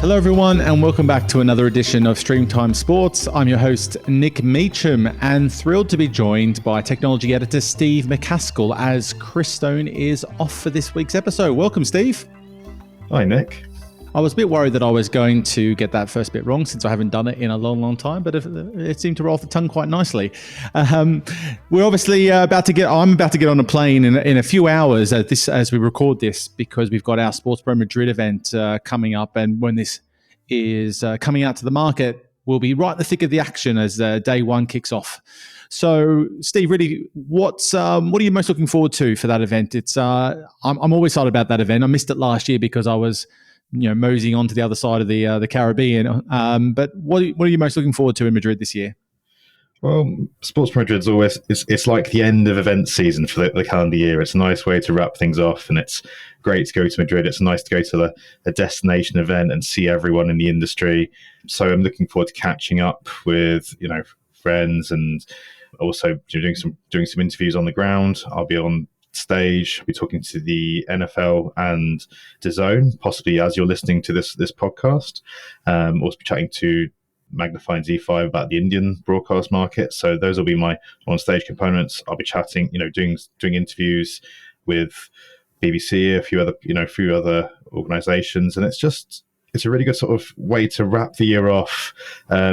Hello everyone and welcome back to another edition of Streamtime Sports. I'm your host Nick Meacham and thrilled to be joined by technology editor Steve McCaskill as Chris Stone is off for this week's episode. Welcome Steve. Hi Nick. I was a bit worried that I was going to get that first bit wrong since I haven't done it in a long time, but it seemed to roll off the tongue quite nicely. We're obviously I'm about to get on a plane in a few hours as we record this because we've got our SportsPro Madrid event coming up, and when this is coming out to the market, we'll be right in the thick of the action as day one kicks off. So, Steve, really, what are you most looking forward to for that event? I'm always excited about that event. I missed it last year because I was moseying on to the other side of the Caribbean. But what are you most looking forward to in Madrid this year? Well, Sports Madrid's always it's like the end of event season for the calendar year. It's a nice way to wrap things off, and it's great to go to Madrid. It's nice to go to a destination event and see everyone in the industry. So I'm looking forward to catching up with friends and also doing some interviews on the ground. I'll be on stage, be talking to the NFL and DAZN, possibly as you're listening to this podcast. Also be chatting to Magnify and Z5 about the Indian broadcast market. So those will be my on-stage components. I'll be chatting, doing interviews with BBC, a few other organisations, and it's a really good sort of way to wrap the year off.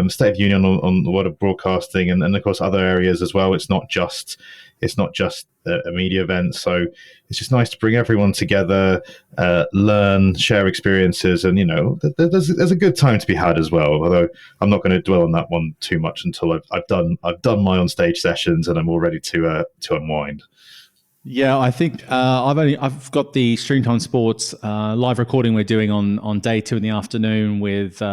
State of Union on the world of broadcasting, and of course other areas as well. It's not just a media event, so it's just nice to bring everyone together, learn, share experiences, and there's a good time to be had as well. Although I'm not going to dwell on that one too much until I've done my on stage sessions and I'm all ready to unwind. Yeah, I think I've got the Streamtime Sports live recording we're doing on day 2 in the afternoon with the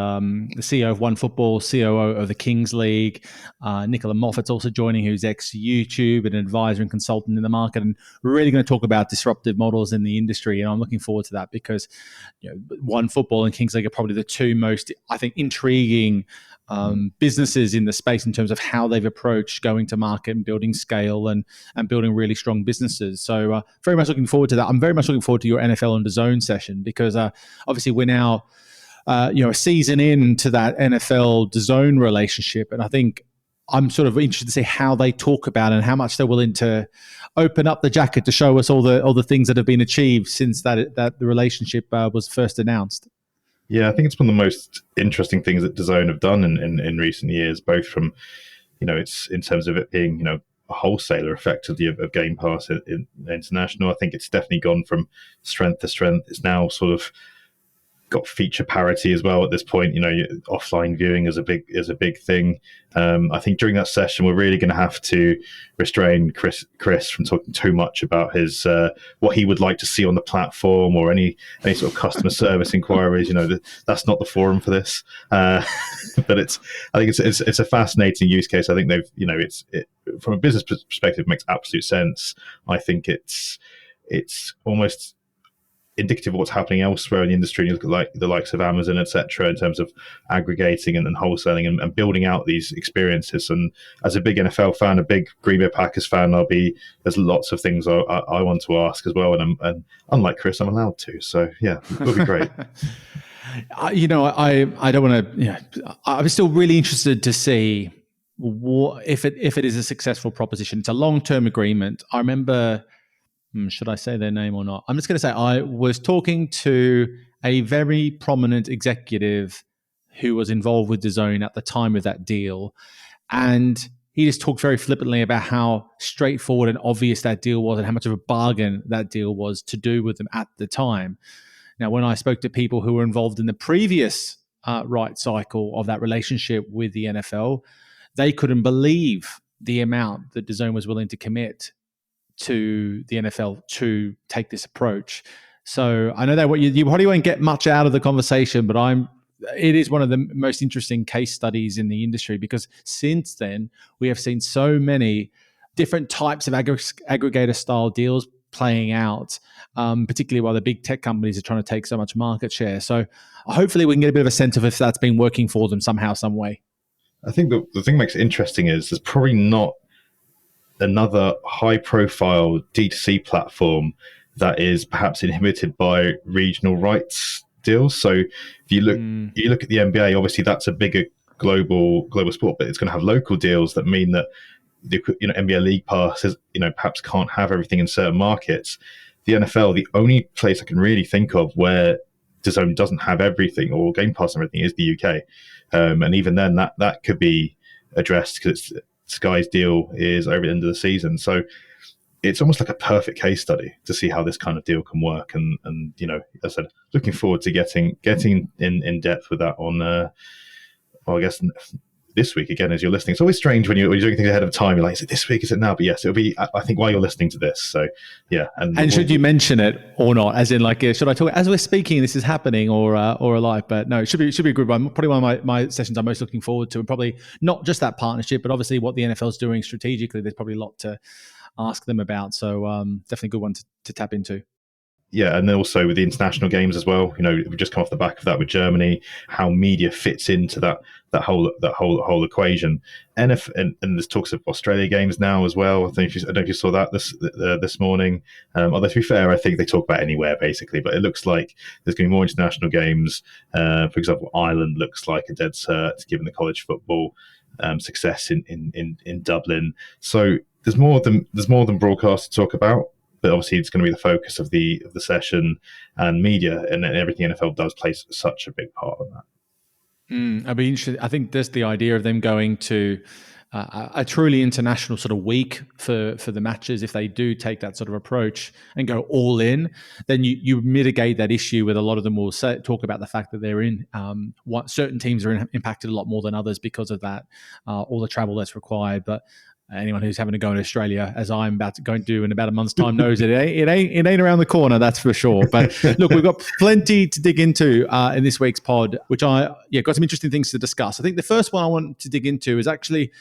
CEO of OneFootball, COO of the Kings League, Nicola Moffat's also joining, who's ex-YouTube and an advisor and consultant in the market, and we're really going to talk about disruptive models in the industry, and I'm looking forward to that because OneFootball and Kings League are probably the two most, I think, intriguing businesses in the space in terms of how they've approached going to market and building scale and building really strong businesses. So very much looking forward to that. I'm very much looking forward to your NFL and DAZN session because obviously we're now a season into that NFL DAZN relationship, and I think I'm sort of interested to see how they talk about it and how much they're willing to open up the jacket to show us all the things that have been achieved since that the relationship was first announced. Yeah, I think it's one of the most interesting things that DAZN have done in recent years, both from, it's in terms of it being, a wholesaler effectively of Game Pass in international. I think it's definitely gone from strength to strength. It's now sort of got feature parity as well at this point. Offline viewing is a big thing. I think during that session we're really going to have to restrain Chris from talking too much about his what he would like to see on the platform or any sort of customer service inquiries. That's not the forum for this. But I think it's a fascinating use case. I think they've it from a business perspective makes absolute sense. I think it's almost indicative of what's happening elsewhere in the industry. You look at like the likes of Amazon, etc., in terms of aggregating and wholesaling and building out these experiences. And as a big NFL fan, a big Green Bay Packers fan, there's lots of things I want to ask as well. And unlike Chris, I'm allowed to. So yeah, it'll be great. I don't want to. I'm still really interested to see what if it is a successful proposition. It's a long-term agreement. I remember. Should I say their name or not? I'm just going to say I was talking to a very prominent executive who was involved with DAZN at the time of that deal. And he just talked very flippantly about how straightforward and obvious that deal was and how much of a bargain that deal was to do with them at the time. Now, when I spoke to people who were involved in the previous right cycle of that relationship with the NFL, they couldn't believe the amount that DAZN was willing to commit to the NFL to take this approach. So I know that you probably won't get much out of the conversation, but it is one of the most interesting case studies in the industry because since then we have seen so many different types of aggregator style deals playing out, particularly while the big tech companies are trying to take so much market share. So hopefully we can get a bit of a sense of if that's been working for them somehow, some way. I think the thing that makes it interesting is there's probably not another high-profile D2C platform that is perhaps inhibited by regional rights deals. So if you look at the NBA, obviously that's a bigger global sport, but it's going to have local deals that mean that the NBA League Pass is, perhaps can't have everything in certain markets. The NFL, the only place I can really think of where DAZN doesn't have everything or Game Pass and everything is the UK, and even then that could be addressed because Sky's deal is over the end of the season. So it's almost like a perfect case study to see how this kind of deal can work. And as I said, looking forward to getting in depth with that on, I guess this week again as you're listening. It's always strange when you're doing things ahead of time. You're like, is it this week? Is it now? But yes, it'll be, I think, while you're listening to this. So yeah. And should you mention it or not? As in, like, should I talk as we're speaking? This is happening, or a live? But no, it should be a good one. Probably one of my sessions I'm most looking forward to, and probably not just that partnership, but obviously what the NFL's doing strategically. There's probably a lot to ask them about. So definitely a good one to tap into. Yeah, and then also with the international games as well. We've just come off the back of that with Germany. How media fits into that whole equation, and there's talks of Australia games now as well. I don't know if you saw that this morning. Although to be fair, I think they talk about anywhere basically. But it looks like there's going to be more international games. For example, Ireland looks like a dead cert given the college football success in Dublin. So there's more than broadcast to talk about. But obviously, it's going to be the focus of the session, and media and everything NFL does plays such a big part of that. I'd be interested. I think there's the idea of them going to a truly international sort of week for the matches. If they do take that sort of approach and go all in, then you mitigate that issue with a lot of them will talk about the fact that they're in certain teams are impacted a lot more than others because of that, all the travel that's required. But anyone who's having to go to Australia, as I'm about to go and do in about a month's time, knows it ain't around the corner, that's for sure. But look, we've got plenty to dig into in this week's pod, which got some interesting things to discuss. I think the first one I want to dig into is actually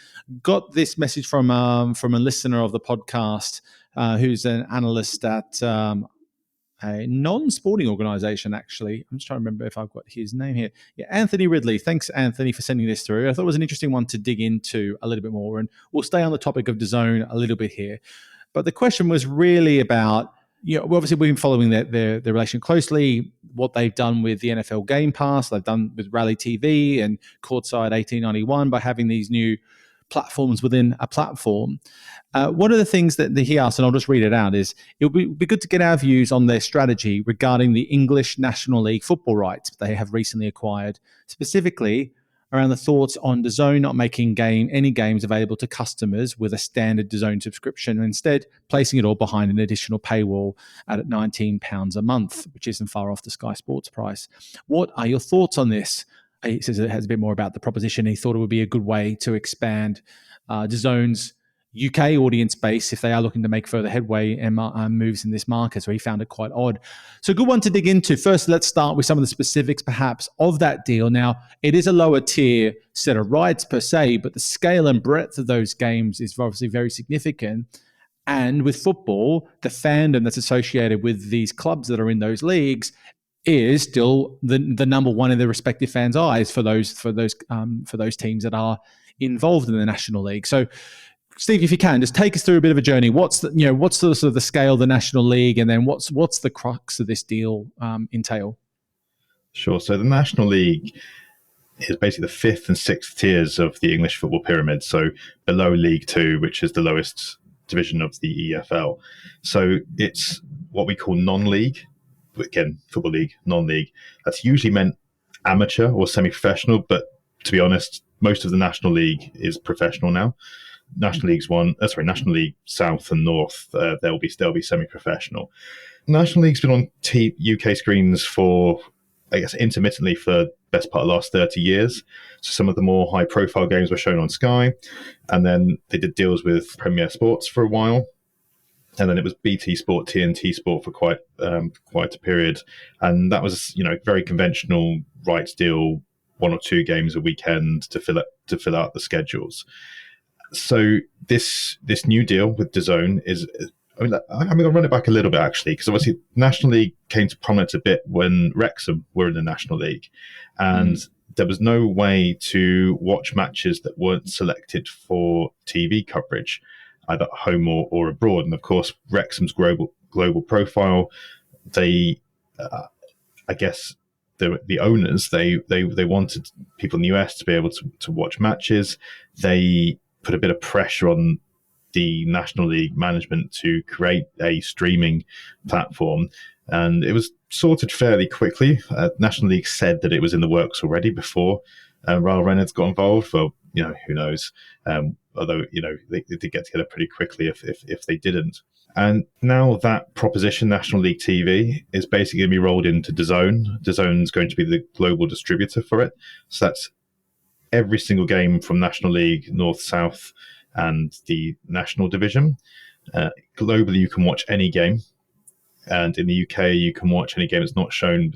got this message from a listener of the podcast who's an analyst at a non-sporting organization, actually. I'm just trying to remember if I've got his name here. Yeah, Anthony Ridley. Thanks, Anthony, for sending this through. I thought it was an interesting one to dig into a little bit more, and we'll stay on the topic of DAZN a little bit here. But the question was really about, obviously we've been following their relation closely, what they've done with the NFL Game Pass, they've done with Rally TV and Courtside 1891 by having these new platforms within a platform. One of the things that he asked, and I'll just read it out, is it would be good to get our views on their strategy regarding the English National League football rights they have recently acquired, specifically around the thoughts on DAZN not making any games available to customers with a standard DAZN subscription, and instead placing it all behind an additional paywall at £19 a month, which isn't far off the Sky Sports price. What are your thoughts on this? He says it has a bit more about the proposition. He thought it would be a good way to expand DAZN's UK audience base if they are looking to make further headway and moves in this market. So he found it quite odd. So a good one to dig into. First, let's start with some of the specifics perhaps of that deal. Now, it is a lower tier set of rights per se, but the scale and breadth of those games is obviously very significant. And with football, the fandom that's associated with these clubs that are in those leagues is still the number one in their respective fans' eyes for those teams that are involved in the National League. So, Steve, if you can, just take us through a bit of a journey. What's the sort of the scale of the National League, and then what's the crux of this deal entail? Sure. So the National League is basically the fifth and sixth tiers of the English football pyramid. So below League Two, which is the lowest division of the EFL. So it's what we call non-league. Again, football league, non-league. That's usually meant amateur or semi-professional, but to be honest, most of the National League is professional now. National League South and North, they'll be semi-professional. National League's been on UK screens for, I guess, intermittently for best part of the last 30 years. So some of the more high-profile games were shown on Sky, and then they did deals with Premier Sports for a while. And then it was BT Sport, TNT Sport for quite a period, and that was very conventional rights deal, 1 or 2 games a weekend to fill out the schedules. So this new deal with DAZN is, I'm going to run it back a little bit actually, because obviously National League came to prominence a bit when Wrexham were in the National League, and there was no way to watch matches that weren't selected for TV coverage, either at home or abroad. And of course, Wrexham's global profile, they, I guess, the owners, they wanted people in the US to be able to watch matches. They put a bit of pressure on the National League management to create a streaming platform, and it was sorted fairly quickly. National League said that it was in the works already before Ryle Reynolds got involved. Well, who knows? Although they did get together pretty quickly if they didn't. And now that proposition, National League TV, is basically going to be rolled into DAZN. DAZN is going to be the global distributor for it. So that's every single game from National League, North, South, and the National Division. Globally, you can watch any game. And in the UK, you can watch any game that's not shown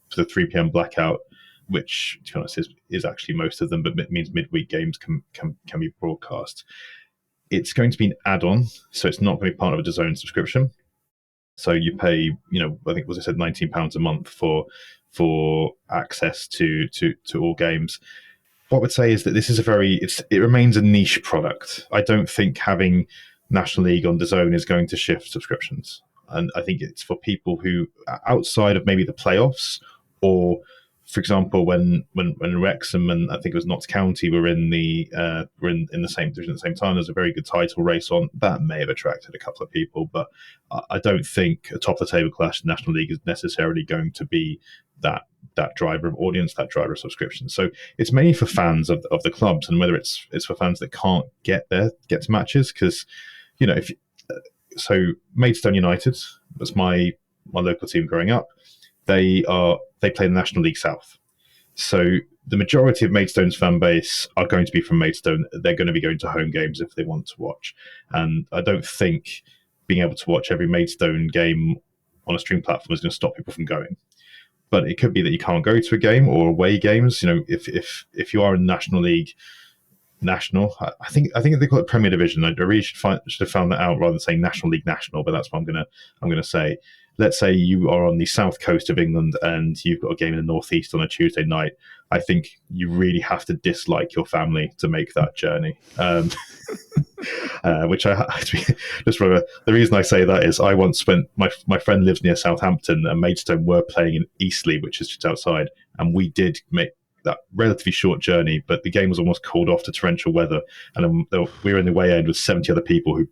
for the 3 p.m. blackout, which, to be honest, is actually most of them, but it means midweek games can be broadcast. It's going to be an add-on, so it's not going to be part of a DAZN subscription. So you pay, I think, as I said, £19 a month for access to all games. What I would say is that this is it remains a niche product. I don't think having National League on DAZN is going to shift subscriptions. And I think it's for people who, outside of maybe the playoffs, or, for example, when Wrexham and I think it was Notts County were in the same division at the same time, there's a very good title race on. That may have attracted a couple of people, but I don't think a top of the table clash in the National League is necessarily going to be that driver of audience, that driver of subscription. So it's mainly for fans of the clubs, and whether it's for fans that can't get to matches, because so Maidstone United was my local team growing up. They play the National League South. So the majority of Maidstone's fan base are going to be from Maidstone. They're going to be going to home games if they want to watch. And I don't think being able to watch every Maidstone game on a stream platform is going to stop people from going. But it could be that you can't go to a game or away games. If you are in National League National, I think they call it Premier Division. I really should have found that out rather than saying National League National, but that's what I'm gonna say. Let's say you are on the south coast of England and you've got a game in the northeast on a Tuesday night. I think you really have to dislike your family to make that journey. Which just remember, the reason I say that is I once went. My friend lives near Southampton, and Maidstone were playing in Eastleigh, which is just outside, and we did make that relatively short journey, but the game was almost called off to torrential weather, and we were in the way end with 70 other people who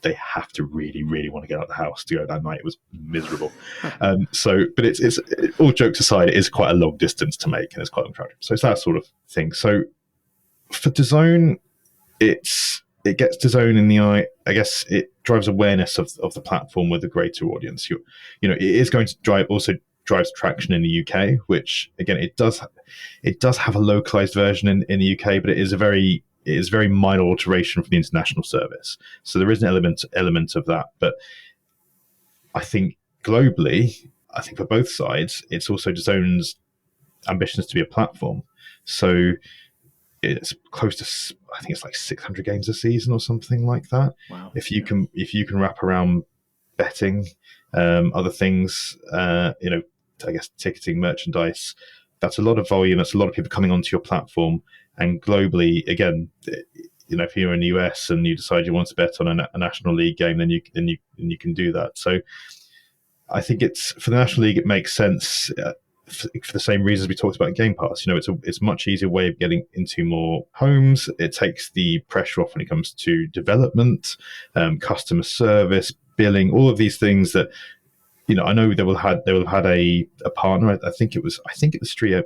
they have to really, really want to get out of the house to go that night. It was miserable. But it's all jokes aside, it is quite a long distance to make, and it's quite long. So it's that sort of thing. So for DAZN, it gets DAZN in the eye. I guess it drives awareness of the platform with a greater audience. It is going to drives traction in the UK, which again it does have a localized version in the UK, but it is a very minor alteration for the international service. So there is an element of that. But I think globally, for both sides, it's also DAZN's ambitions to be a platform. So it's close to, I think it's like 600 games a season or something like that. Wow. If you can wrap around betting, other things, I guess ticketing, merchandise, that's a lot of volume. That's a lot of people coming onto your platform. And globally, again, if you're in the US and you decide you want to bet on a National League game, then you can do that. So I think it's for the National League, it makes sense for the same reasons we talked about Game Pass. It's a much easier way of getting into more homes. It takes the pressure off when it comes to development, customer service, billing, all of these things that. I know they will have had a partner. I think it was Stream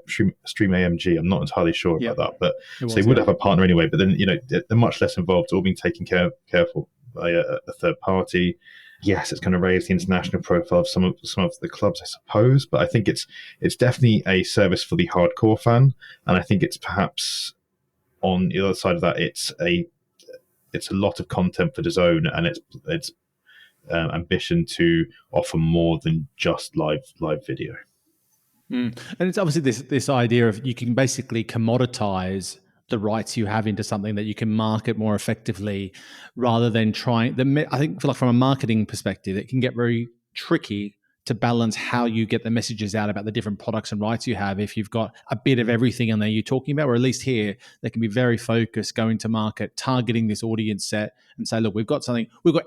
AMG. I'm not entirely sure about that, but so they would have a partner anyway. But then they're much less involved. It's all being taken careful by a third party. Yes, it's going to raise the international profile of some of the clubs, I suppose. But I think it's definitely a service for the hardcore fan, and I think it's perhaps on the other side of that, it's a lot of content for DAZN, and it's ambition to offer more than just live video. And it's obviously this idea of you can basically commoditize the rights you have into something that you can market more effectively, rather than trying. I think from a marketing perspective, it can get very tricky to balance how you get the messages out about the different products and rights you have. If you've got a bit of everything in there you're talking about, or at least here, they can be very focused, going to market, targeting this audience set and say, look, we've got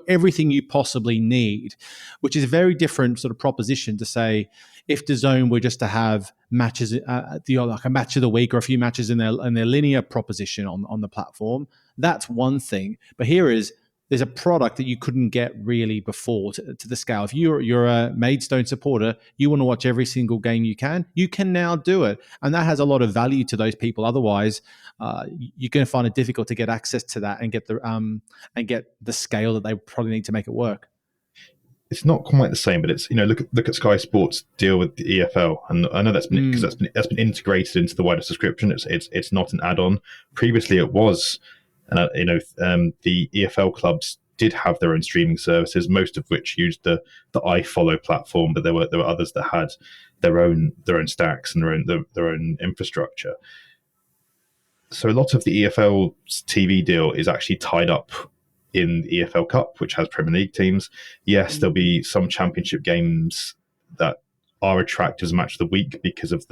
everything you possibly need, which is a very different sort of proposition to say, if DAZN were just to have matches, like a match of the week or a few matches in their linear proposition on the platform, that's one thing. But there's a product that you couldn't get really before to the scale. If you're a Maidstone supporter, you want to watch every single game you can now do it. And that has a lot of value to those people. Otherwise, you're going to find it difficult to get access to that and get the scale that they probably need to make it work. It's not quite the same, but it's, look at Sky Sports deal with the EFL, and I know that's been because that's been integrated into the wider subscription. It's not an add-on. Previously, it was. The EFL clubs did have their own streaming services, most of which used the iFollow platform, but there were others that had their own stacks and their own infrastructure. So a lot of the EFL's TV deal is actually tied up in the EFL Cup, which has Premier League teams. Yes, there'll be some championship games that are attracted as match of the week because of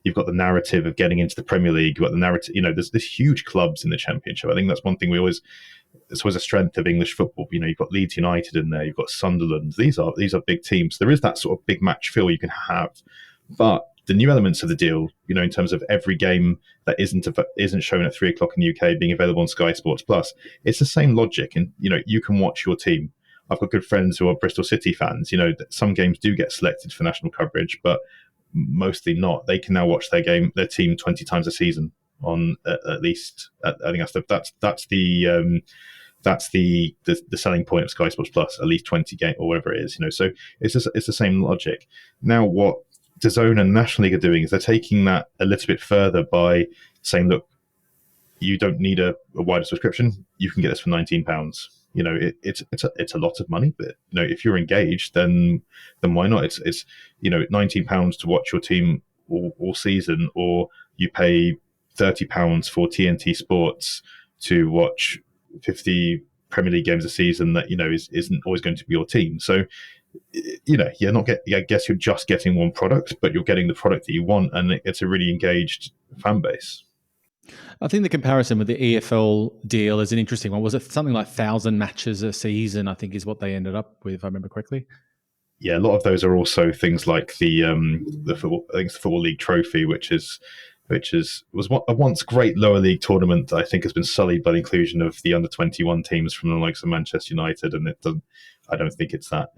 you've got the narrative of getting into the Premier League. You've got the narrative, there's huge clubs in the Championship. I think that's one thing it's always a strength of English football. You've got Leeds United in there, you've got Sunderland. These are big teams. There is that sort of big match feel you can have. But the new elements of the deal, in terms of every game that isn't shown at 3:00 in the UK being available on Sky Sports Plus, it's the same logic. And, you can watch your team. I've got good friends who are Bristol City fans. Some games do get selected for national coverage, but mostly not. They can now watch their team 20 times a season on at least. I think that's the selling point of Sky Sports Plus. At least 20 games or whatever it is. So it's the same logic. Now what DAZN and National League are doing is they're taking that a little bit further by saying, look, you don't need a wider subscription. You can get this for £19. It's a lot of money, but if you're engaged, then why not? It's £19 to watch your team all season, or you pay £30 for TNT Sports to watch 50 Premier League games a season that isn't always going to be your team. So I guess you're just getting one product, but you're getting the product that you want, and it's a really engaged fan base. I think the comparison with the EFL deal is an interesting one. Was it something like 1,000 matches a season, I think is what they ended up with, if I remember correctly? Yeah, a lot of those are also things like the football, I think it's the Football League Trophy, which was a once great lower league tournament that I think has been sullied by the inclusion of the under-21 teams from the likes of Manchester United, and I don't think it's that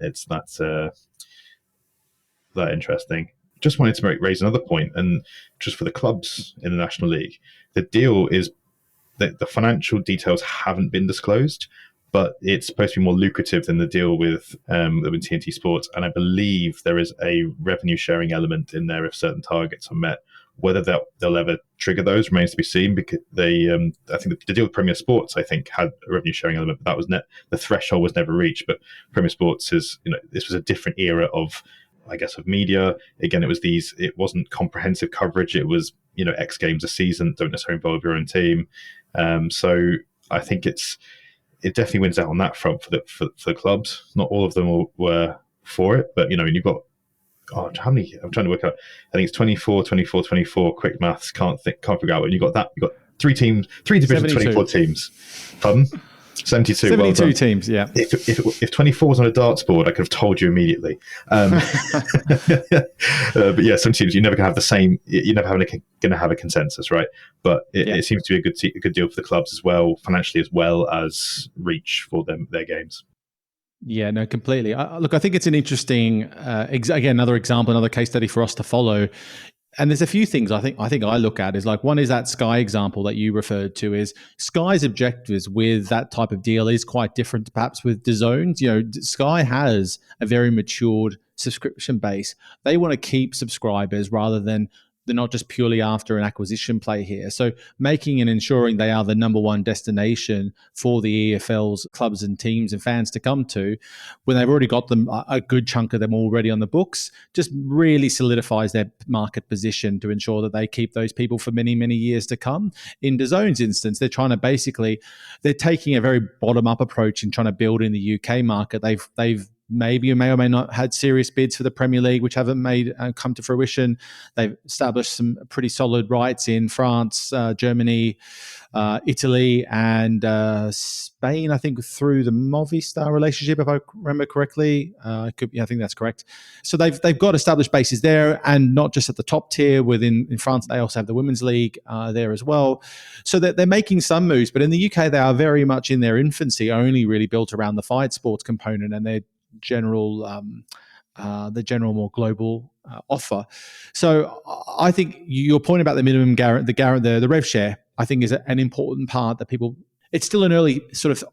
interesting. Just wanted to raise another point, and just for the clubs in the National League, the deal is that the financial details haven't been disclosed, but it's supposed to be more lucrative than the deal with TNT Sports, and I believe there is a revenue sharing element in there if certain targets are met. Whether they'll ever trigger those remains to be seen, because I think the deal with Premier Sports, I think, had a revenue sharing element, but that was the threshold was never reached. But Premier Sports is, this was a different era of media. Again, it wasn't comprehensive coverage. It was, X games a season, don't necessarily involve your own team. So I think it definitely wins out on that front for the clubs. Not all of them were for it, but you've got, how many? I'm trying to work out. I think it's 24. Quick maths, can't figure out. When you got that, you got three divisions, 24 teams. Pardon? 72. 72 teams, yeah. If 24 was on a dartboard, I could have told you immediately. But yeah, some teams, you're never going to have the same. You're never going to have a consensus, right? But it seems to be a good deal for the clubs as well, financially, as well as reach for their games. Yeah, no, completely. Look, I think it's an interesting, again, another example, another case study for us to follow. And there's a few things I think I look at is like, one is that Sky example that you referred to. Is Sky's objectives with that type of deal is quite different perhaps with DAZN's. Sky has a very matured subscription base. They want to keep subscribers rather than they're not just purely after an acquisition play here. So making and ensuring they are the number one destination for the EFL's clubs and teams and fans to come to, when they've already got them, a good chunk of them already on the books, just really solidifies their market position to ensure that they keep those people for many, many years to come. In DAZN's instance, they're trying to they're taking a very bottom-up approach in trying to build in the UK market. They've maybe or may not had serious bids for the Premier League, which haven't made come to fruition. They've established some pretty solid rights in France, Germany, Italy, and Spain, I think, through the Movistar relationship, if I remember correctly. I think that's correct. So they've got established bases there, and not just at the top tier. In France, they also have the Women's League there as well. So they're making some moves, but in the UK, they are very much in their infancy, only really built around the fight sports component and their general more global offer. So I think your point about the minimum the rev share, I think is an important part that people. It's still an early sort of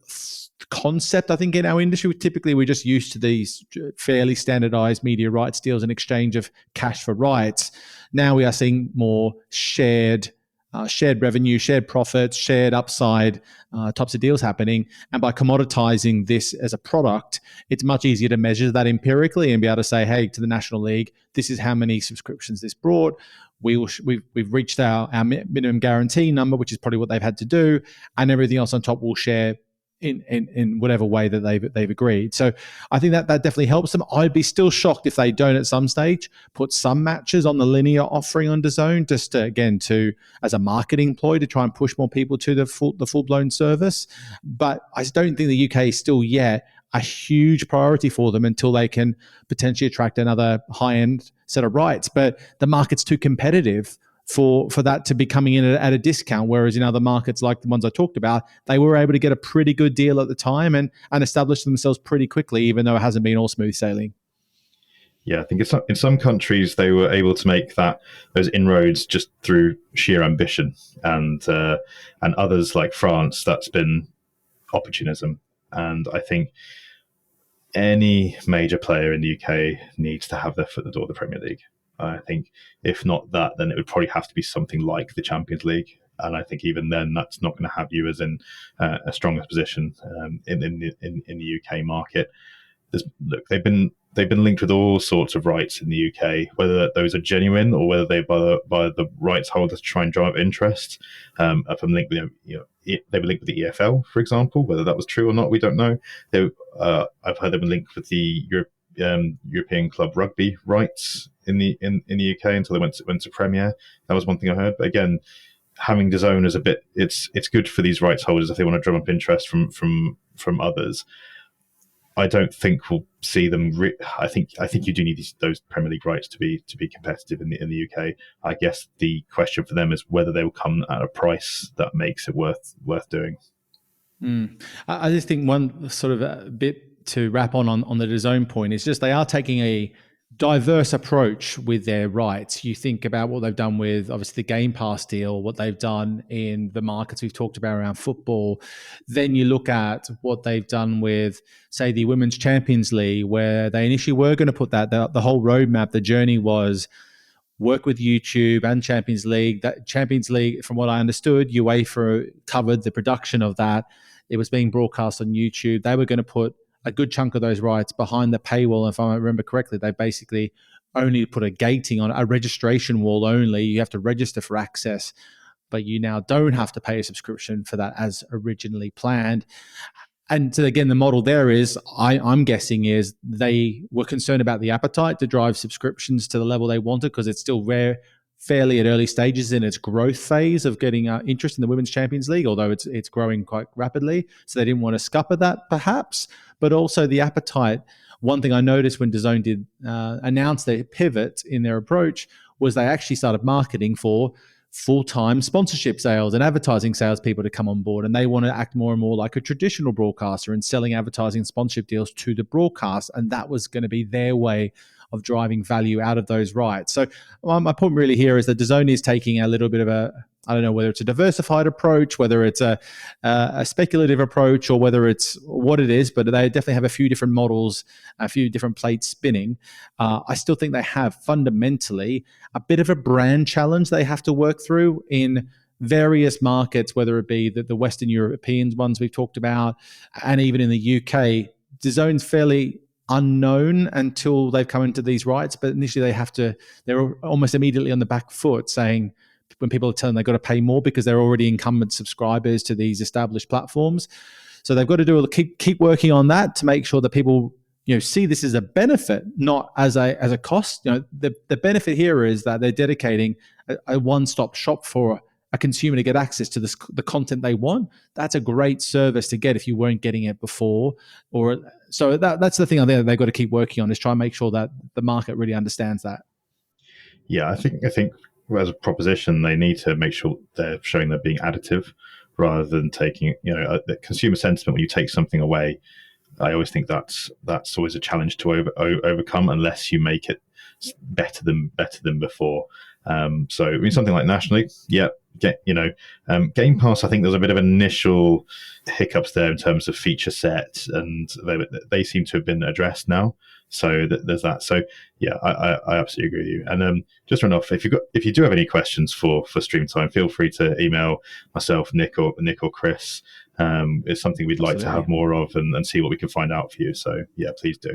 concept, I think, in our industry. Typically, we're just used to these fairly standardized media rights deals in exchange of cash for rights. Now we are seeing more shared revenue, shared profits, shared upside types of deals happening. And by commoditizing this as a product, it's much easier to measure that empirically and be able to say, hey, to the National League, this is how many subscriptions this brought. We've reached our minimum guarantee number, which is probably what they've had to do, and everything else on top will share in whatever way that they've agreed. So I think that definitely helps them. I'd be still shocked if they don't at some stage put some matches on the linear offering on DAZN, just to as a marketing ploy to try and push more people to the full-blown service. But I don't think the UK is still yet a huge priority for them until they can potentially attract another high-end set of rights. But the market's too competitive for that to be coming in at a discount, whereas in other markets like the ones I talked about, they were able to get a pretty good deal at the time and establish themselves pretty quickly, even though it hasn't been all smooth sailing. Yeah, I think in some countries they were able to make those inroads just through sheer ambition, and others like France, that's been opportunism. And I think any major player in the UK needs to have their foot in the door of the Premier League. I think if not that, then it would probably have to be something like the Champions League. And I think even then, that's not going to have you as in a stronger position in the UK market. Look, they've been linked with all sorts of rights in the UK, whether those are genuine or whether they by the rights holders to try and drive interest. If I'm linked, they were linked with the EFL, for example. Whether that was true or not, we don't know. I've heard they've been linked with the European club rugby rights in the UK until they went to Premier. That was one thing I heard. But again, having DAZN is it's good for these rights holders if they want to drum up interest from others. I don't think we'll see them. I think you do need those Premier League rights to be competitive in the UK. I guess the question for them is whether they will come at a price that makes it worth doing. I just think one sort of a bit to wrap on the DAZN point is just they are taking a diverse approach with their rights. You think about what they've done with obviously the Game Pass deal, what they've done in the markets we've talked about around football. Then you look at what they've done with, say, the Women's Champions League, where they initially were going to put the whole roadmap. The journey was work with YouTube and Champions League. That Champions League, from what I understood, UEFA covered the production of that. It was being broadcast on YouTube. They were going to put a good chunk of those rights behind the paywall. If I remember correctly, they basically only put a gating on a registration wall only. You have to register for access, but you now don't have to pay a subscription for that as originally planned. And so again, the model there is, I'm guessing, is they were concerned about the appetite to drive subscriptions to the level they wanted because it's still fairly at early stages in its growth phase of getting interest in the Women's Champions League, although it's growing quite rapidly. So they didn't want to scupper that, perhaps. But also the appetite. One thing I noticed when DAZN did announce their pivot in their approach was they actually started marketing for full-time sponsorship sales and advertising sales people to come on board. And they want to act more and more like a traditional broadcaster and selling advertising and sponsorship deals to the broadcast. And that was going to be their way of driving value out of those rights. So my point really here is that DAZN is taking a little bit of I don't know whether it's a diversified approach, whether it's a speculative approach, or whether it's what it is, but they definitely have a few different models, a few different plates spinning. I still think they have fundamentally a bit of a brand challenge they have to work through in various markets, whether it be the Western European ones we've talked about, and even in the UK. DAZN's fairly unknown until they've come into these rights, but initially they're almost immediately on the back foot saying, when people are telling them they've got to pay more because they're already incumbent subscribers to these established platforms. So they've got to keep working on that to make sure that people see this as a benefit, not as a cost. The benefit here is that they're dedicating a one-stop shop for a consumer to get access to the content they want. That's a great service to get if you weren't getting it before. Or so that's the thing I think they've got to keep working on, is try and make sure that the market really understands that. Yeah, I think as a proposition, they need to make sure they're showing they're being additive rather than taking, the consumer sentiment. When you take something away, I always think that's always a challenge to overcome, unless you make it better than before. So I mean, something like nationally, Game Pass. I think there's a bit of initial hiccups there in terms of feature set, and they seem to have been addressed now. So there's that. So yeah, I absolutely agree with you. And just run off. If you do have any questions for Stream Time, feel free to email myself, Nick or Chris. It's something we'd like to have more of, and see what we can find out for you. So yeah, please do.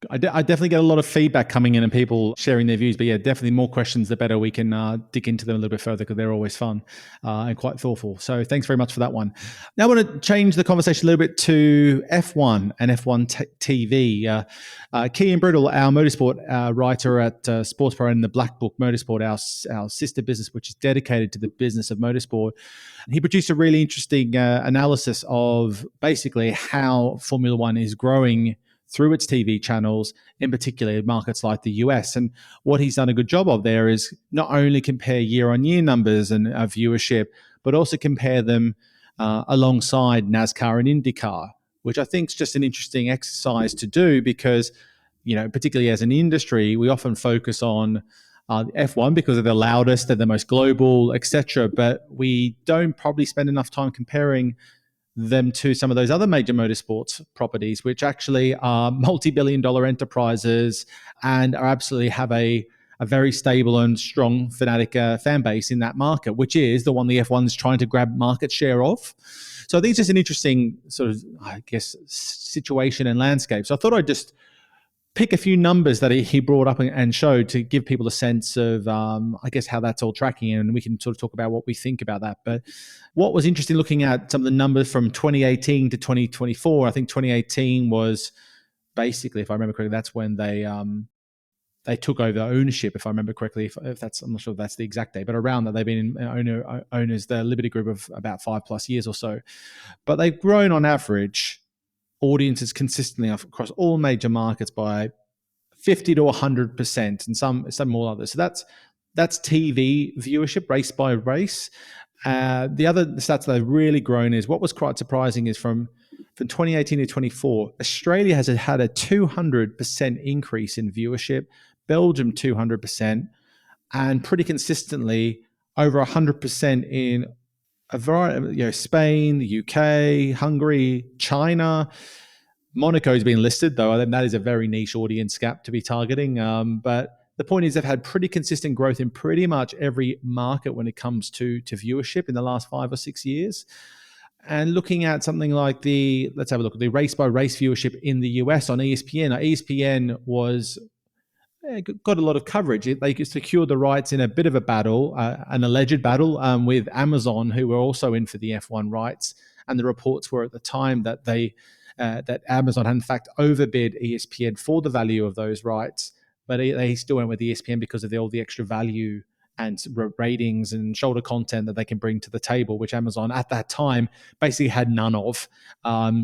I definitely get a lot of feedback coming in and people sharing their views. But yeah, definitely more questions, the better we can dig into them a little bit further, because they're always fun and quite thoughtful. So thanks very much for that one. Now I want to change the conversation a little bit to F1 and F1 TV. Kean Brittle, our motorsport writer at SportsPro and the Black Book Motorsport, our sister business, which is dedicated to the business of motorsport, he produced a really interesting analysis of basically how Formula One is growing through its TV channels, in particular markets like the US. And what he's done a good job of there is not only compare year-on-year numbers and viewership, but also compare them alongside NASCAR and IndyCar, which I think is just an interesting exercise to do, because, particularly as an industry, we often focus on F1 because they're the loudest, they're the most global, etc. But we don't probably spend enough time comparing them to some of those other major motorsports properties, which actually are multi-billion-dollar enterprises and are absolutely have a very stable and strong fanatic fan base in that market, which is the one the F1 is trying to grab market share of. So I think it's just an interesting sort of, I guess, situation and landscape. So I thought I'd just pick a few numbers that he brought up and showed to give people a sense of, I guess, how that's all tracking, and we can sort of talk about what we think about that. But what was interesting looking at some of the numbers from 2018 to 2024, I think 2018 was basically, if I remember correctly, that's when they took over ownership, if I remember correctly. If that's, I'm not sure if that's the exact date, but around that, they've been owners, the Liberty Group, of about 5+ years or so. But they've grown on average audiences consistently across all major markets by 50 to 100%, and some more others. So that's TV viewership, race by race. The other stats that have really grown is, what was quite surprising is from 2018 to 24, Australia has had a 200% increase in viewership, Belgium 200%, and pretty consistently over 100% in a variety, Spain, the UK, Hungary, China. Monaco has been listed, though I think that is a very niche audience gap to be targeting. But the point is, they've had pretty consistent growth in pretty much every market when it comes to viewership in the last 5 or 6 years. And looking at something like let's have a look at the race by race viewership in the US on ESPN. ESPN got a lot of coverage. They secured the rights in a bit of a battle, an alleged battle with Amazon, who were also in for the F1 rights. And the reports were at the time that that Amazon had in fact overbid ESPN for the value of those rights, but they still went with ESPN because of all the extra value and ratings and shoulder content that they can bring to the table, which Amazon at that time basically had none of.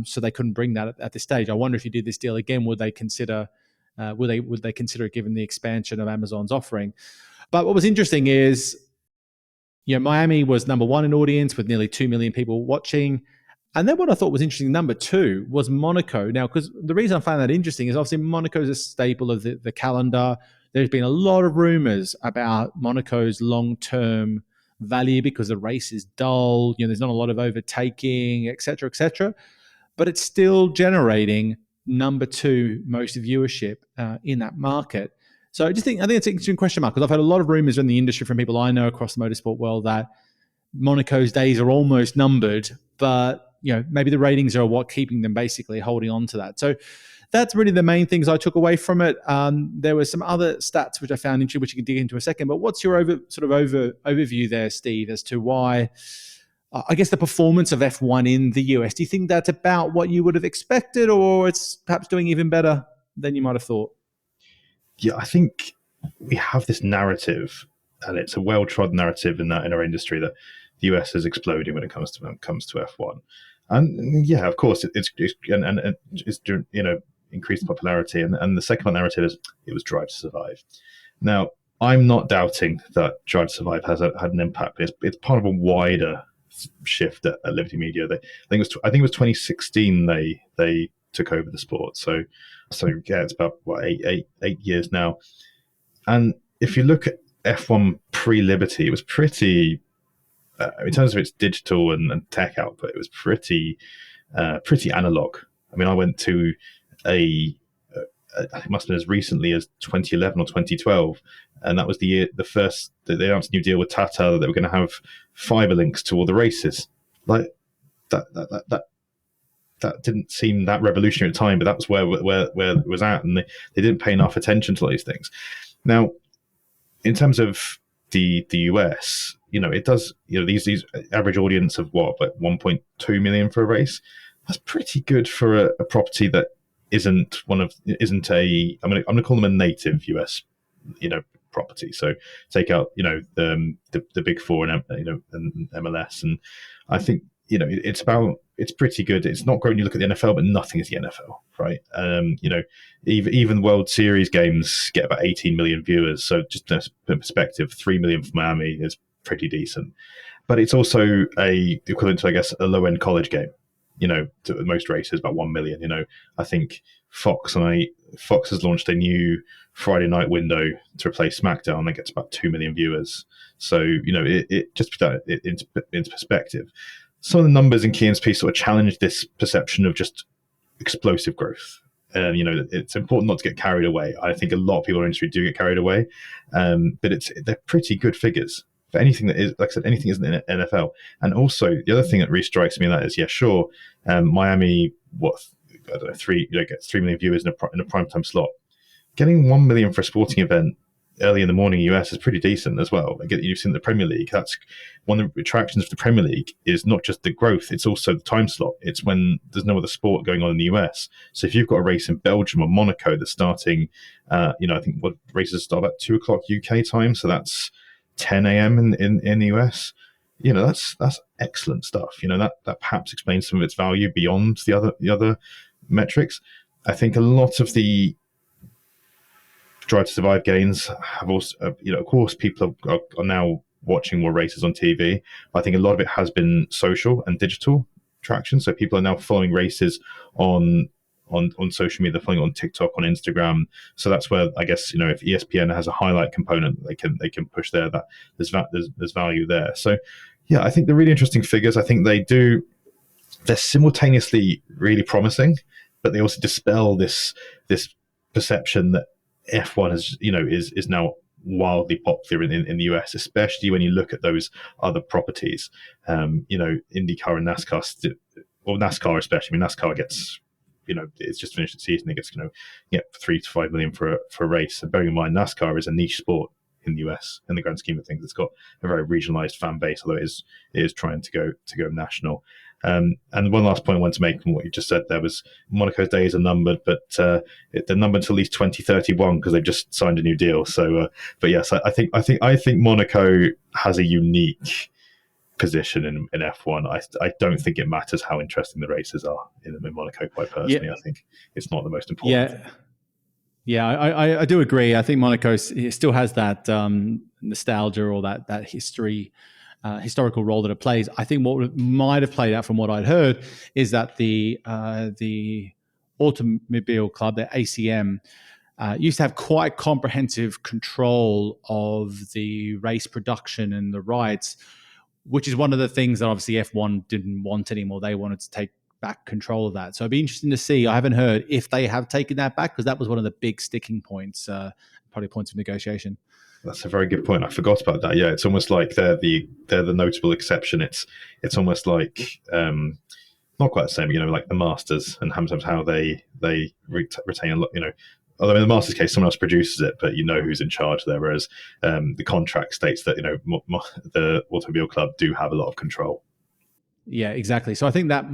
So they couldn't bring that at this stage. I wonder if you did this deal again, would they consider it, given the expansion of Amazon's offering? But what was interesting is, Miami was number one in audience with nearly 2 million people watching. And then what I thought was interesting, number 2, was Monaco. Now, because the reason I found that interesting is obviously Monaco is a staple of the calendar. There's been a lot of rumors about Monaco's long-term value because the race is dull. There's not a lot of overtaking, et cetera, et cetera. But it's still generating number 2 most viewership in that market. So I think it's an interesting question mark, because I've had a lot of rumors in the industry from people I know across the motorsport world that Monaco's days are almost numbered, but maybe the ratings are what keeping them basically holding on to that. So that's really the main things I took away from it. There were some other stats which I found interesting, which you can dig into in a second. But what's your overview there, Steve, as to why I guess the performance of F1 in the US, do you think that's about what you would have expected, or it's perhaps doing even better than you might have thought? Yeah, I think we have this narrative, and it's a well-trodden narrative in our industry, that the US is exploding when it comes to F1. And yeah, of course, it's increased popularity. And the second narrative is it was Drive to Survive. Now, I'm not doubting that Drive to Survive has had an impact. It's part of a wider shift at Liberty Media. I think it was 2016 they took over the sport. So yeah, it's about eight years now. And if you look at F1 pre-Liberty, it was pretty, in terms of its digital and tech output, it was pretty analog. I mean, I went to it must have been as recently as 2011 or 2012, and that was the year they announced a new deal with Tata that they were going to have fiber links to all the races. Like that didn't seem that revolutionary at the time, but that was where it was at, and they didn't pay enough attention to those things. Now, in terms of the US, it does, these average audience of what, like 1.2 million for a race. That's pretty good for a property that isn't a, I'm gonna call them a native US, property. So take out, the big four and MLS, and I think it's pretty good. It's not great when you look at the NFL, but nothing is the NFL, right? Even World Series games get about 18 million viewers. So just in perspective, 3 million for Miami is pretty decent. But it's also equivalent to, I guess, a low end college game. To most races, about 1 million. I think Fox has launched a new Friday night window to replace SmackDown that gets about 2 million viewers. So, it just put that into perspective. Some of the numbers in Kian's piece sort of challenge this perception of just explosive growth. And, it's important not to get carried away. I think a lot of people in the industry do get carried away, but they're pretty good figures. For anything that is, like I said, anything isn't in NFL. And also, the other thing that really strikes me in that is, yeah, sure, Miami, gets 3 million viewers in a primetime slot. Getting 1 million for a sporting event early in the morning in the US is pretty decent as well. You've seen the Premier League. That's one of the attractions of the Premier League, is not just the growth, it's also the time slot. It's when there's no other sport going on in the US. So if you've got a race in Belgium or Monaco that's starting, I think what races start at 2 o'clock UK time, so that's 10 a.m. in the US. That's excellent stuff. That perhaps explains some of its value beyond the other metrics. I think a lot of the Drive to Survive gains have also, of course, people are now watching more races on TV. I think a lot of it has been social and digital traction. So people are now following races on social media, they're following on TikTok, on Instagram. So that's where, I guess, if ESPN has a highlight component, they can push there. That there's value there. So yeah, I think they're really interesting figures. I think they're simultaneously really promising, but they also dispel this perception that F1 is now wildly popular in the US, especially when you look at those other properties. IndyCar and NASCAR, or NASCAR especially. I mean, NASCAR gets, it's just finished the season. It gets 3 to 5 million for a race. And bearing in mind, NASCAR is a niche sport in the US in the grand scheme of things. It's got a very regionalized fan base, although it is trying to go national. And one last point I wanted to make from what you just said there was Monaco's days are numbered, but they're numbered until at least 2031 because they've just signed a new deal. So, but yes, I think Monaco has a unique position in F1. I don't think it matters how interesting the races are in Monaco. Quite personally, yeah. I think it's not the most important thing. Yeah, I do agree. I think Monaco still has that nostalgia or that history. Historical role that it plays. I think what might have played out from what I'd heard is that the Automobile Club, the ACM, used to have quite comprehensive control of the race production and the rights, which is one of the things that obviously F1 didn't want anymore. They wanted to take back control of that. So it'd be interesting to see. I haven't heard if they have taken that back, because that was one of the big sticking points, probably points of negotiation. That's a very good point. I forgot about that. Yeah, it's almost like they're the notable exception. It's almost like not quite the same, like the Masters and sometimes how they retain a lot. Although in the Masters case, someone else produces it, but who's in charge there. Whereas the contract states that the Automobile Club do have a lot of control. Yeah, exactly. So I think that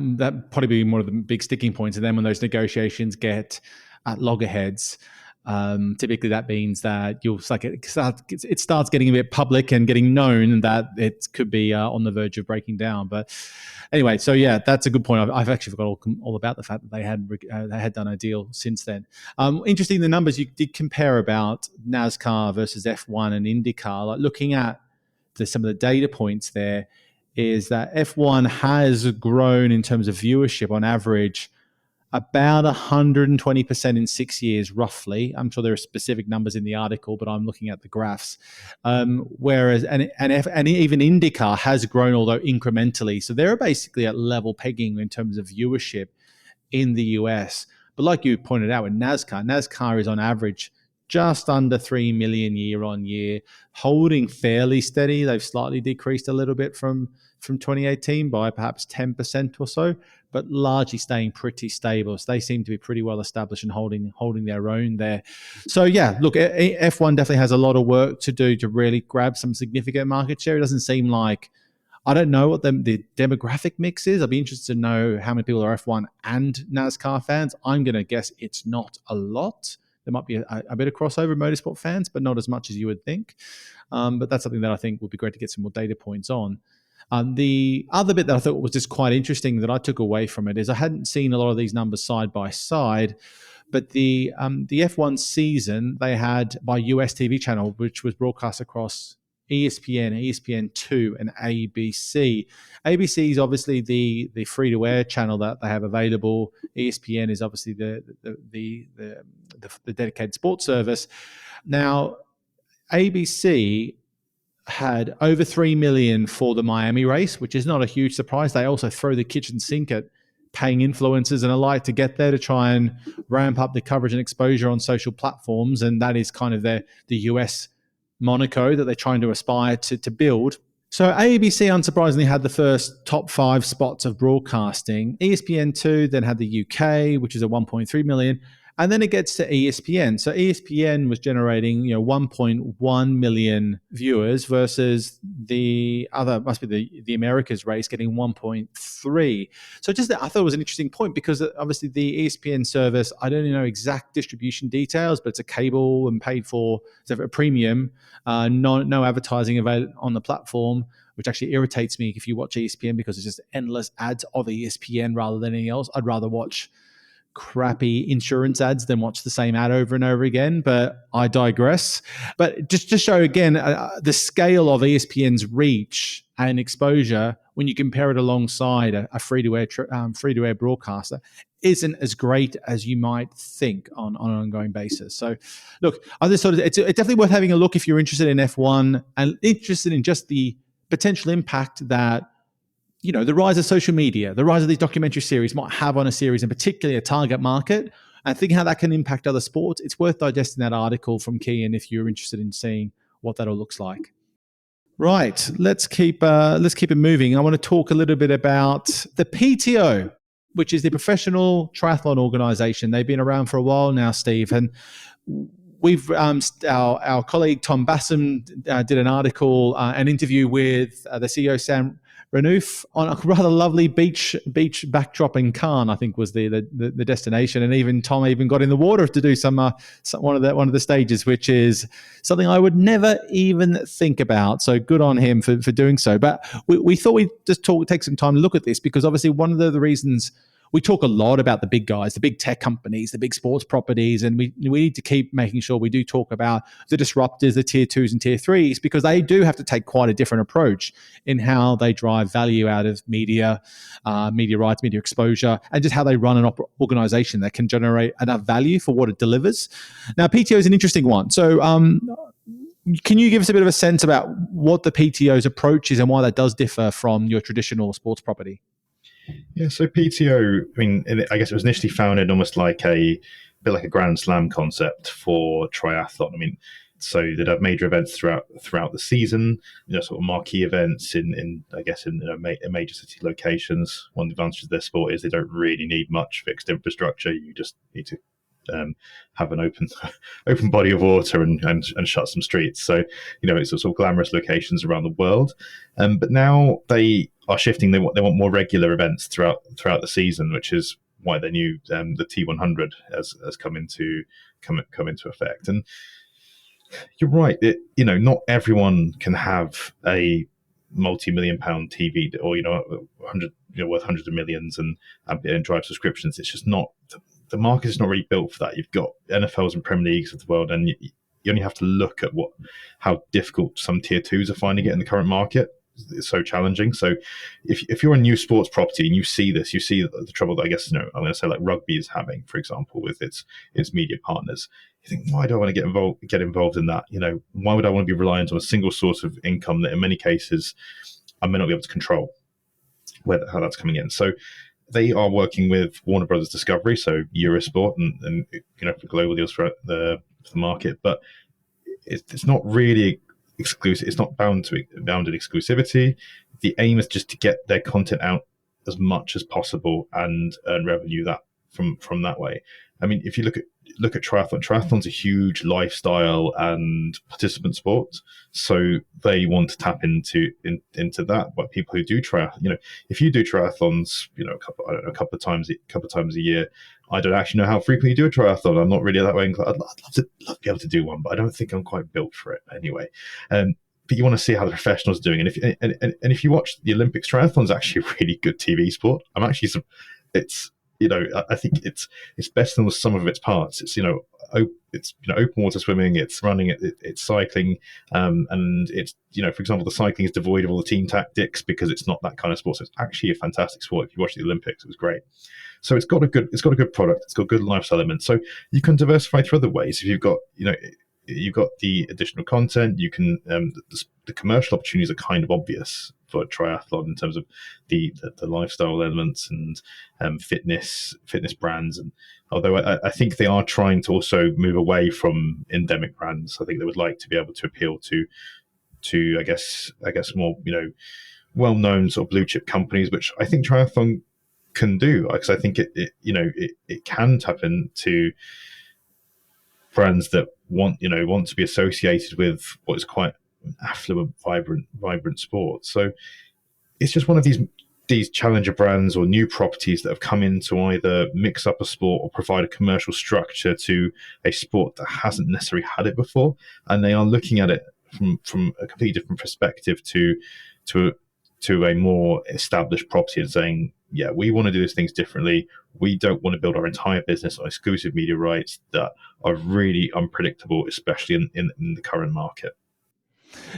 probably be one of the big sticking points. And then when those negotiations get at loggerheads, typically that means that it starts getting a bit public and getting known that it could be on the verge of breaking down. But anyway, so yeah, that's a good point. I've actually forgot all about the fact that they had done a deal since then. Interesting, the numbers you did compare about NASCAR versus F1 and IndyCar. Like looking at some of the data points there, is that F1 has grown in terms of viewership on average about 120% in 6 years, roughly. I'm sure there are specific numbers in the article, but I'm looking at the graphs. Whereas, and even IndyCar has grown, although incrementally. So they're basically at level pegging in terms of viewership in the US. But like you pointed out with NASCAR is on average just under 3 million year on year, holding fairly steady. They've slightly decreased a little bit from 2018 by perhaps 10% or so, but largely staying pretty stable. So they seem to be pretty well established and holding their own there. So yeah, look, F1 definitely has a lot of work to do to really grab some significant market share. It doesn't seem like, I don't know what the demographic mix is. I'd be interested to know how many people are F1 and NASCAR fans. I'm going to guess it's not a lot. There might be a bit of crossover motorsport fans, but not as much as you would think. But that's something that I think would be great to get some more data points on. The other bit that I thought was just quite interesting that I took away from it is I hadn't seen a lot of these numbers side by side, but the F1 season they had by US TV channel, which was broadcast across ESPN, ESPN2, and ABC. ABC is obviously the free-to-air channel that they have available. ESPN is obviously the dedicated sports service. Now, ABC had over 3 million for the Miami race, which is not a huge surprise. They also throw the kitchen sink at paying influencers and alike to get there to try and ramp up the coverage and exposure on social platforms. And that is kind of the US Monaco that they're trying to aspire to build. So ABC, unsurprisingly, had the first top 5 spots of broadcasting. ESPN2 then had the UK, which is a 1.3 million. And then it gets to ESPN. So ESPN was generating 1.1 million viewers versus the other, must be the Americas race, getting 1.3. So I thought it was an interesting point because obviously the ESPN service, I don't know exact distribution details, but it's a cable and paid for, it's a premium, no advertising available on the platform, which actually irritates me if you watch ESPN because it's just endless ads of ESPN rather than anything else. I'd rather watch crappy insurance ads than watch the same ad over and over again, but I digress. But just to show again the scale of ESPN's reach and exposure when you compare it alongside a free-to-air broadcaster isn't as great as you might think on an ongoing basis. So look, I just thought it's definitely worth having a look if you're interested in F1 and interested in just the potential impact that the rise of social media, the rise of these documentary series might have on a series, and particularly a target market, and thinking how that can impact other sports. It's worth digesting that article from Kian if you're interested in seeing what that all looks like. Right, let's keep it moving. I want to talk a little bit about the PTO, which is the Professional Triathlon Organization. They've been around for a while now, Steve, and we've our colleague Tom Bassam did an article, an interview with the CEO Sam Renouf on a rather lovely beach backdrop in Cannes, I think was the destination, and even Tom got in the water to do one of the stages, which is something I would never even think about. So good on him for doing so. But we thought we'd just take some time to look at this because obviously one of the reasons we talk a lot about the big guys, the big tech companies, the big sports properties, and we need to keep making sure we do talk about the disruptors, the tier 2s and tier 3s, because they do have to take quite a different approach in how they drive value out of media rights, media exposure, and just how they run an organization that can generate enough value for what it delivers. Now, PTO is an interesting one. So can you give us a bit of a sense about what the PTO's approach is and why that does differ from your traditional sports property? Yeah, so PTO, I guess it was initially founded almost like a Grand Slam concept for triathlon. So they'd have major events throughout the season, sort of marquee events in major city locations. One of the advantages of their sport is they don't really need much fixed infrastructure. You just need to have an open open body of water and shut some streets. So it's sort of glamorous locations around the world. But now they are shifting. They want more regular events throughout the season, which is why the new the T100 has come into effect. And you're right. Not everyone can have a multi-million-pound TV, or worth hundreds of millions and drive subscriptions. It's just not, the market is not really built for that. You've got NFLs and Premier Leagues of the world, and you only have to look at how difficult some tier twos are finding it in the current market. It's so challenging. So if you're a new sports property and you see this, you see the trouble that, I guess, I'm going to say, like rugby is having, for example, with its media partners. You think, why do I want to get involved in that? Why would I want to be reliant on a single source of income that in many cases I may not be able to control how that's coming in? So they are working with Warner Brothers Discovery, so Eurosport, and for global deals for the market, but it's not really exclusive. It's not bounded exclusivity. The aim is just to get their content out as much as possible and earn revenue that from that way. I mean, if you look at triathlon's a huge lifestyle and participant sport, so they want to tap into that. But people who do triathlon, if you do triathlons, a couple of times a year, I don't actually know how frequently you do a triathlon. I'm not really that way inclined. I'd love to be able to do one, but I don't think I'm quite built for it anyway. But you want to see how the professionals are doing, and if you watch the Olympics, triathlon's actually a really good TV sport. I think it's better than the sum of its parts. It's open water swimming, it's running, it's cycling, and it's for example, the cycling is devoid of all the team tactics because it's not that kind of sport. So it's actually a fantastic sport. If you watch the Olympics, it was great. So it's got a good product. It's got good lifestyle elements. So you can diversify through other ways. If you've got the additional content, you can the commercial opportunities are kind of obvious for triathlon in terms of the lifestyle elements and fitness brands. And although I think they are trying to also move away from endemic brands, I think they would like to be able to appeal to I guess more well-known sort of blue chip companies, which I think triathlon can do, because I think it can tap into brands that want to be associated with what is quite affluent, vibrant sport. So it's just one of these challenger brands or new properties that have come in to either mix up a sport or provide a commercial structure to a sport that hasn't necessarily had it before, and they are looking at it from a completely different perspective to a more established property and saying, yeah, we want to do these things differently. We don't want to build our entire business on exclusive media rights that are really unpredictable, especially in the current market.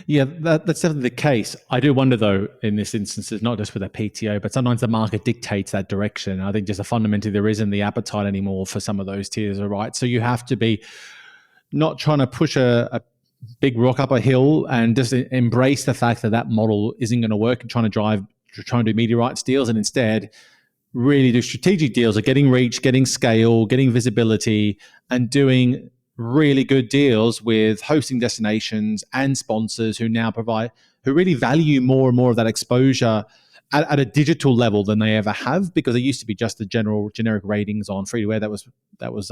Yeah, that's definitely the case. I do wonder, though, in this instance, it's not just with a PTO, but sometimes the market dictates that direction. I think just fundamentally there isn't the appetite anymore for some of those tiers of rights. So you have to be not trying to push a big rock up a hill and just embrace the fact that model isn't going to work and trying to do media rights deals, and instead really do strategic deals of getting reach, getting scale, getting visibility, and doing really good deals with hosting destinations and sponsors who really value more and more of that exposure at a digital level than they ever have, because it used to be just the generic ratings on free to air. That was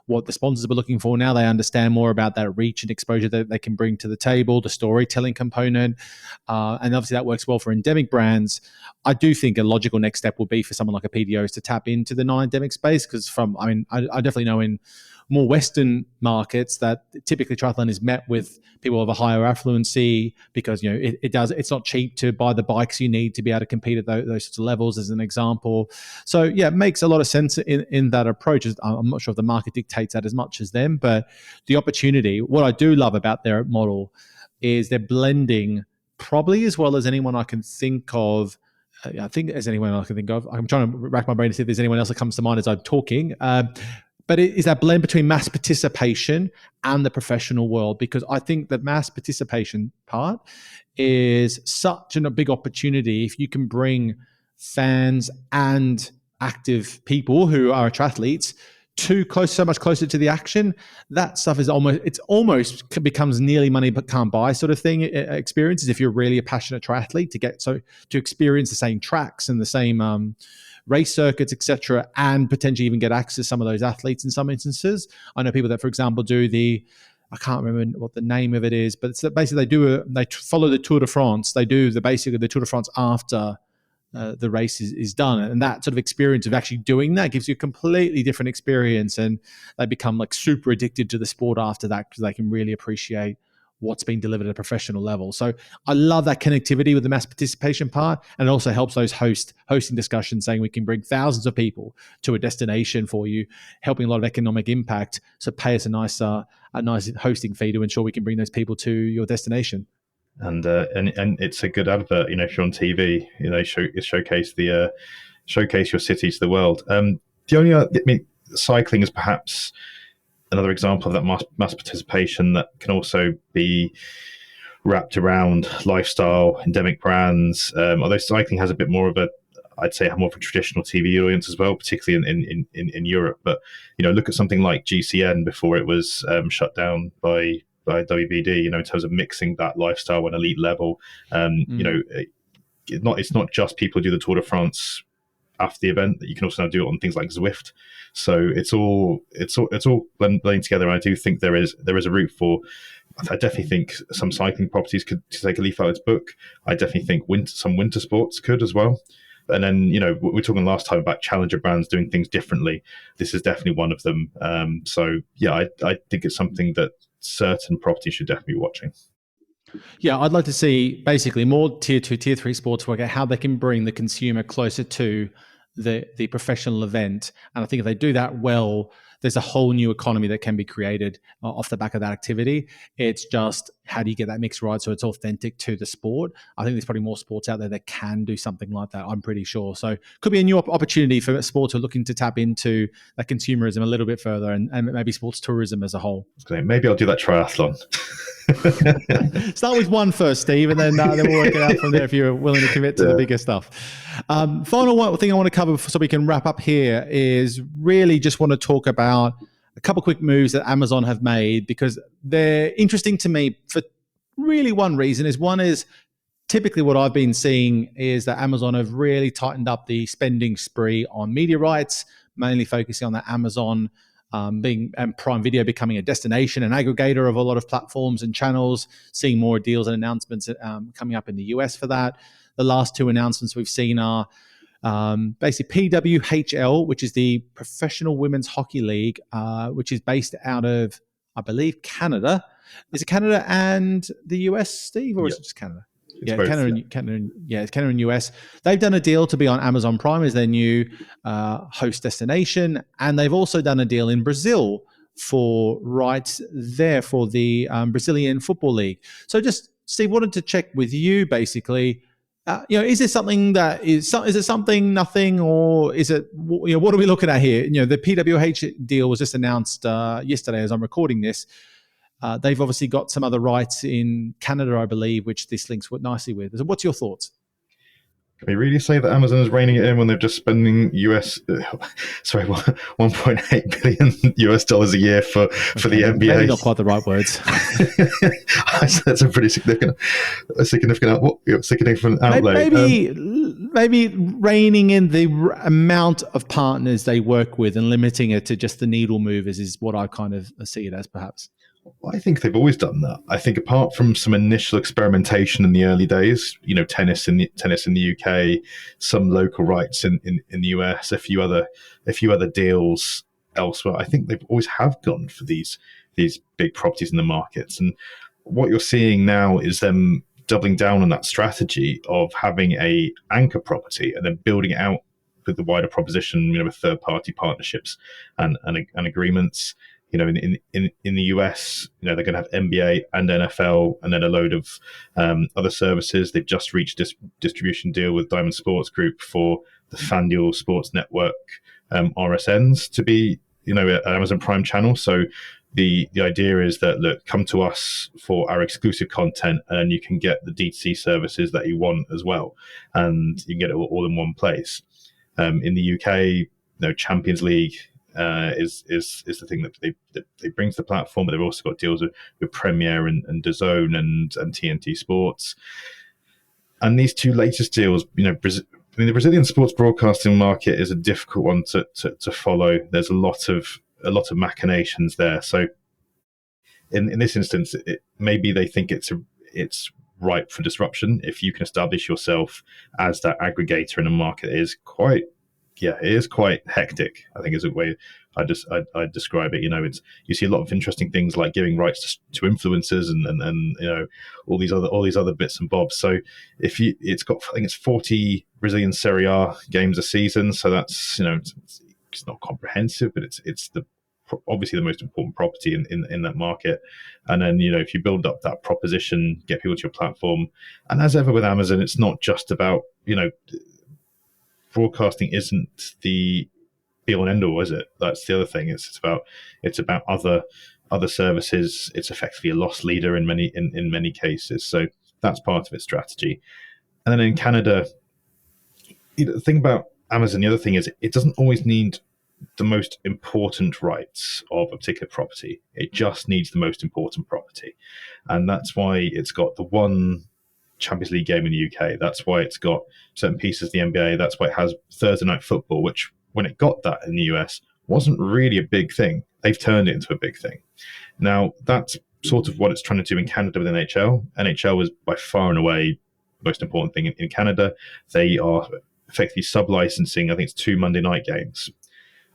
what the sponsors were looking for. Now they understand more about that reach and exposure that they can bring to the table, the storytelling component, and obviously that works well for endemic brands. I do think a logical next step would be for someone like a PDO is to tap into the non-endemic space, because I definitely know in more Western markets that typically triathlon is met with people of a higher affluency, because it's not cheap to buy the bikes you need to be able to compete at those sorts of levels, as an example. So yeah, it makes a lot of sense in that approach. I'm not sure if the market dictates that as much as them, but the opportunity. What I do love about their model is they're blending probably as well as anyone I can think of. I think as anyone I can think of. I'm trying to rack my brain to see if there's anyone else that comes to mind as I'm talking. But it is that blend between mass participation and the professional world, because I think the mass participation part is such a big opportunity. If you can bring fans and active people who are triathletes so much closer to the action, that stuff is almost becomes nearly money but can't buy sort of thing. Experiences, if you're really a passionate triathlete, to experience the same tracks and the same race circuits, etc., and potentially even get access to some of those athletes in some instances. I know people that, for example, do I can't remember what the name of it is, but it's basically they follow the Tour de France. They do basically the Tour de France after the race is done, and that sort of experience of actually doing that gives you a completely different experience, and they become like super addicted to the sport after that because they can really appreciate what's being delivered at a professional level. So I love that connectivity with the mass participation part, and it also helps those hosting discussions, saying we can bring thousands of people to a destination for you, helping a lot of economic impact. So pay us a nice hosting fee to ensure we can bring those people to your destination. And it's a good advert, if you're on TV, showcase your city to the world. The only cycling is perhaps another example of that mass participation that can also be wrapped around lifestyle, endemic brands. Although cycling has a bit more of I'd say more of a traditional TV audience as well, particularly in Europe. But look at something like GCN before it was shut down by WBD. In terms of mixing that lifestyle and elite level. It's not just people who do the Tour de France after the event, that you can also now do it on things like Zwift. So it's all blending together. And I do think there is a route for. I definitely think some cycling properties could take a leaf out of its book. I definitely think some winter sports could as well. And then, we were talking last time about challenger brands doing things differently. This is definitely one of them. So yeah, I think it's something that certain properties should definitely be watching. Yeah, I'd like to see basically more tier 2, tier 3 sports work out how they can bring the consumer closer to the professional event. And I think if they do that well, there's a whole new economy that can be created off the back of that activity. It's just, how do you get that mix right so it's authentic to the sport? I think there's probably more sports out there that can do something like that, I'm pretty sure. So could be a new opportunity for sports who are looking to tap into that consumerism a little bit further, and maybe sports tourism as a whole. Maybe I'll do that triathlon. Start with one first, Steve, and then we'll work it out from there if you're willing to commit to the bigger stuff. Final thing I want to cover so we can wrap up here is really just want to talk about a couple quick moves that Amazon have made, because they're interesting to me for really one reason. One is typically what I've been seeing is that Amazon have really tightened up the spending spree on media rights, mainly focusing on the Amazon and Prime Video becoming a destination and aggregator of a lot of platforms and channels, seeing more deals and announcements coming up in the US for that. The last two announcements we've seen are basically PWHL, which is the Professional Women's Hockey League, which is based out of, I believe, Canada. Is it Canada and the US, Steve, or is it just Canada? It's both, Canada and US. They've done a deal to be on Amazon Prime as their new host destination, and they've also done a deal in Brazil for rights there for the Brazilian Football League. So, just Steve, wanted to check with you basically. Is this something that is it something, nothing, or is it? What are we looking at here? The PWH deal was just announced yesterday as I'm recording this. They've obviously got some other rights in Canada, I believe, which this links nicely with. So what's your thoughts? Can we really say that Amazon is reining it in when they're just spending $1.8 billion US a year for the NBA? Maybe not quite the right words. That's a pretty significant outlay. Maybe reining in the amount of partners they work with and limiting it to just the needle movers is what I kind of see it as, perhaps. I think they've always done that. I think apart from some initial experimentation in the early days, tennis in the UK, some local rights in the US, a few other deals elsewhere, I think they've always have gone for these big properties in the markets. And what you're seeing now is them doubling down on that strategy of having a anchor property and then building it out with the wider proposition, with third-party partnerships and agreements. In the US, they're going to have NBA and NFL, and then a load of other services. They've just reached this distribution deal with Diamond Sports Group for the FanDuel Sports Network RSNs to be, an Amazon Prime channel. So the idea is that, look, come to us for our exclusive content, and you can get the D2C services that you want as well, and you can get it all in one place. In the UK, Champions League is the thing that they bring to the platform, but they've also got deals with Premiere and DAZN and TNT Sports. And these two latest deals, mean, the Brazilian sports broadcasting market is a difficult one to follow. There's a lot of machinations there. So in this instance, maybe they think it's ripe for disruption if you can establish yourself as that aggregator in a market that is quite hectic, I think is a way I describe it. You see a lot of interesting things like giving rights to influencers and all these other bits and bobs. So I think it's 40 Brazilian Serie A games a season. So that's, it's not comprehensive, but it's obviously the most important property in that market. And then, if you build up that proposition, get people to your platform, and as ever with Amazon, it's not just about, broadcasting isn't the be all and end all, is it? That's the other thing. It's about other services. It's effectively a loss leader in many cases. So that's part of its strategy. And then in Canada, the thing about Amazon, the other thing is it doesn't always need the most important rights of a particular property. It just needs the most important property. And that's why it's got the one Champions League game in the UK. That's why it's got certain pieces of the NBA. That's why it has Thursday Night Football, which when it got that in the US wasn't really a big thing. They've turned it into a big thing. Now, that's sort of what it's trying to do in Canada with NHL. NHL was by far and away the most important thing in Canada. They are effectively sub-licensing, I think it's 2 Monday night games.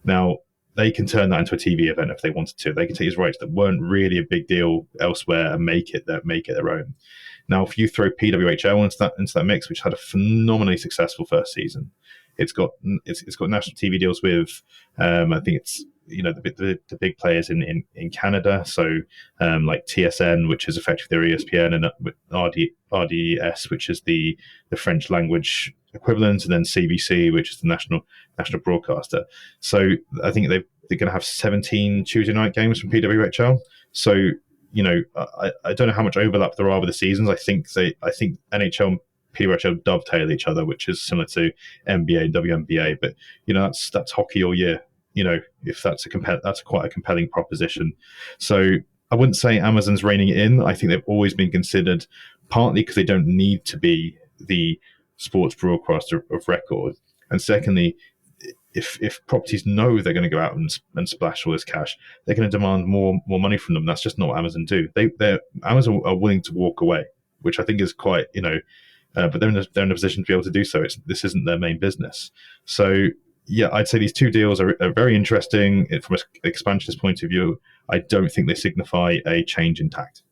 Now, they can turn that into a TV event if they wanted to. They can take these rights that weren't really a big deal elsewhere and make it their own. Now, if you throw PWHL into that mix, which had a phenomenally successful first season, it's got national TV deals with, I think it's the big players in Canada. So like TSN, which is effectively their ESPN, and RDS, which is the French language equivalent, and then CBC, which is the national broadcaster. So I think they're going to have 17 Tuesday night games from PWHL. So I don't know how much overlap there are with the seasons. I think NHL and PWHL dovetail each other, which is similar to NBA and WNBA. But that's hockey all year. If that's quite a compelling proposition. So I wouldn't say Amazon's reining it in. I think they've always been considered, partly because they don't need to be the sports broadcaster of record, and secondly, if properties know they're going to go out and splash all this cash, they're going to demand more money from them. That's just not what Amazon do. Amazon are willing to walk away, which I think is quite, but they're in a position to be able to do so. This isn't their main business. So yeah, I'd say these two deals are very interesting from an expansionist point of view. I don't think they signify a change in tact.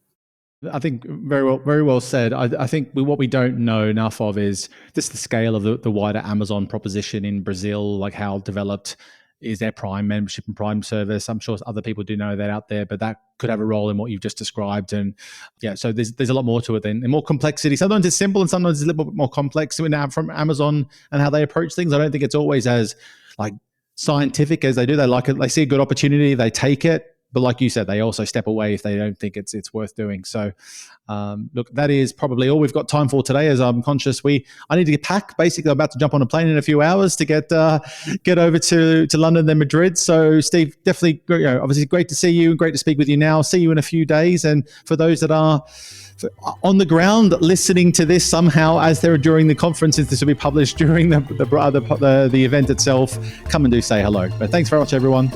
I think very well said. I think what we don't know enough of is just the scale of the wider Amazon proposition in Brazil, like how developed is their Prime membership and Prime service. I'm sure other people do know that out there, but that could have a role in what you've just described. And yeah, so there's a lot more to it and more complexity. Sometimes it's simple and sometimes it's a little bit more complex from Amazon and how they approach things. I don't think it's always as like scientific as they do. They like it. They see a good opportunity, they take it. But like you said, they also step away if they don't think it's worth doing. So, look, that is probably all we've got time for today. As I'm conscious, I need to get packed. Basically, I'm about to jump on a plane in a few hours to get over to London, then Madrid. So, Steve, definitely, obviously, great to see you and great to speak with you now. See you in a few days. And for those that are on the ground listening to this somehow as they're during the conferences, this will be published during the event itself. Come and do say hello. But thanks very much, everyone.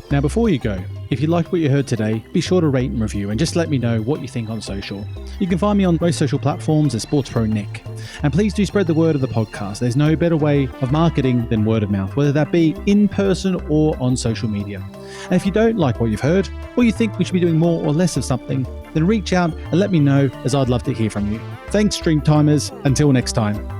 Now, before you go, if you liked what you heard today, be sure to rate and review and just let me know what you think on social. You can find me on most social platforms as SportsPro Nick. And please do spread the word of the podcast. There's no better way of marketing than word of mouth, whether that be in person or on social media. And if you don't like what you've heard, or you think we should be doing more or less of something, then reach out and let me know, as I'd love to hear from you. Thanks, Stream Timers. Until next time.